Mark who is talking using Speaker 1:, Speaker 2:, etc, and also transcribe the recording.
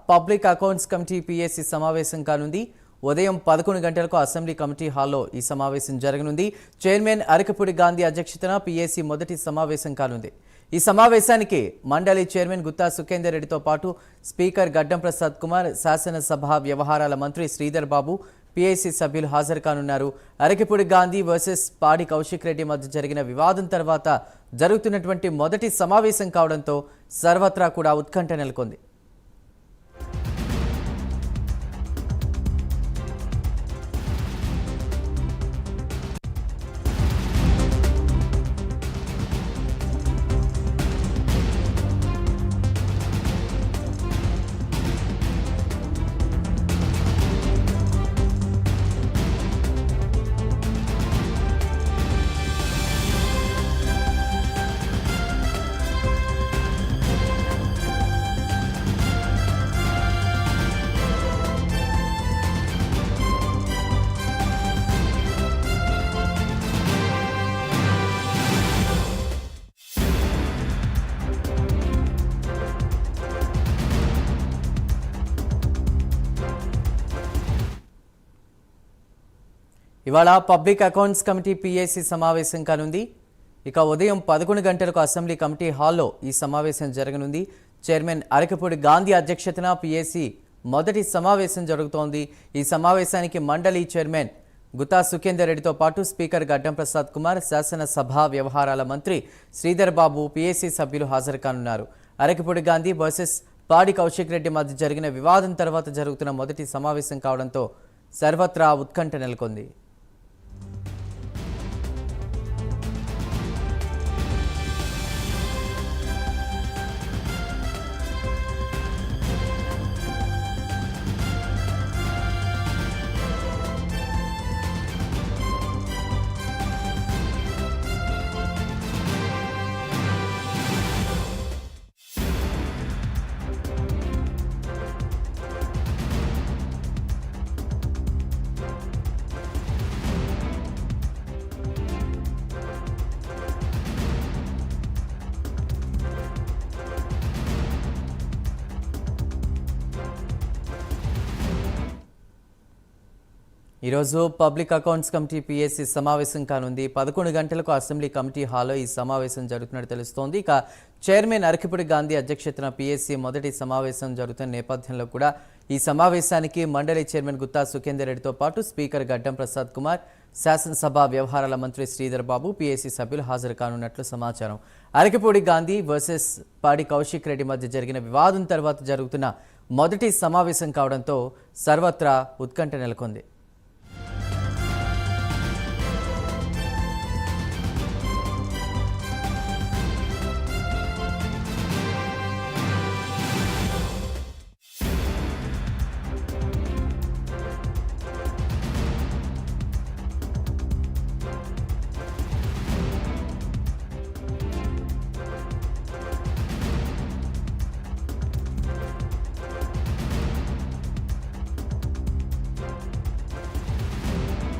Speaker 1: Public accounts committee PSC సమావేశం కానుంది. ఉదయం 11 గంటలకు అసెంబ్లీ కమిటీ హాల్లో ఈ సమావేశం జరగనుంది. చైర్మన్ అరకపూడి గాంధీ అధ్యక్షతన పిఎస్సి మొదటి సమావేశం కానుంది. ఈ సమావేశానికి మండలి చైర్మన్ గుత్తా సుఖేందర్ రెడ్డితో పాటు స్పీకర్ గడ్డం ప్రసాద్ కుమార్, శాసనసభ వ్యవహారాల మంత్రి శ్రీధర్ బాబు, పిఎస్సి సభ్యులు హాజరు కానున్నారు. అరకపూడి గాంధీ వర్సెస్ పాడి కౌశిక్ రెడ్డి మధ్య జరిగిన వివాదం తర్వాత జరుగుతున్నటువంటి మొదటి సమావేశం కావడంతో సర్వత్రా కూడా ఉత్కంఠ నెలకొంది. ఇవాళ పబ్లిక్ అకౌంట్స్ కమిటీ పిఎస్సి సమావేశం కానుంది. ఇక ఉదయం 11 గంటలకు అసెంబ్లీ కమిటీ హాల్లో ఈ సమావేశం జరగనుంది. చైర్మన్ అరకపూడి గాంధీ అధ్యక్షతన పిఎస్సి మొదటి సమావేశం జరుగుతోంది. ఈ సమావేశానికి మండలి చైర్మన్ గుత్తా సుఖేందర్ రెడ్డితో పాటు స్పీకర్ గడ్డం ప్రసాద్ కుమార్, శాసనసభ వ్యవహారాల మంత్రి శ్రీధర్ బాబు, పిఎస్సి సభ్యులు హాజరు కానున్నారు. అరకపూడి గాంధీ వర్సెస్ పాడి కౌశిక్ రెడ్డి మధ్య జరిగిన వివాదం తర్వాత జరుగుతున్న మొదటి సమావేశం కావడంతో సర్వత్రా ఉత్కంఠ నెలకొంది. ఈరోజు పబ్లిక్ అకౌంట్స్ కమిటీ పిఎస్సి సమావేశం కానుంది. 11 గంటలకు అసెంబ్లీ కమిటీ హాల్లో ఈ సమావేశం జరుగుతున్నట్టు తెలుస్తోంది. ఇక చైర్మన్ అరకపూడి గాంధీ అధ్యక్షతన పిఎస్సి మొదటి సమావేశం జరుగుతున్న నేపథ్యంలో కూడా ఈ సమావేశానికి మండలి చైర్మన్ గుత్తా సుఖేందర్ రెడ్డితో పాటు స్పీకర్ గడ్డం ప్రసాద్ కుమార్, శాసనసభ వ్యవహారాల మంత్రి శ్రీధర్ బాబు, పిఎస్సి సభ్యులు హాజరు కానున్నట్లు సమాచారం. అరకపూడి గాంధీ వర్సెస్ పాడి కౌశిక్ రెడ్డి మధ్య జరిగిన వివాదం తర్వాత జరుగుతున్న మొదటి సమావేశం కావడంతో సర్వత్రా ఉత్కంఠ నెలకొంది.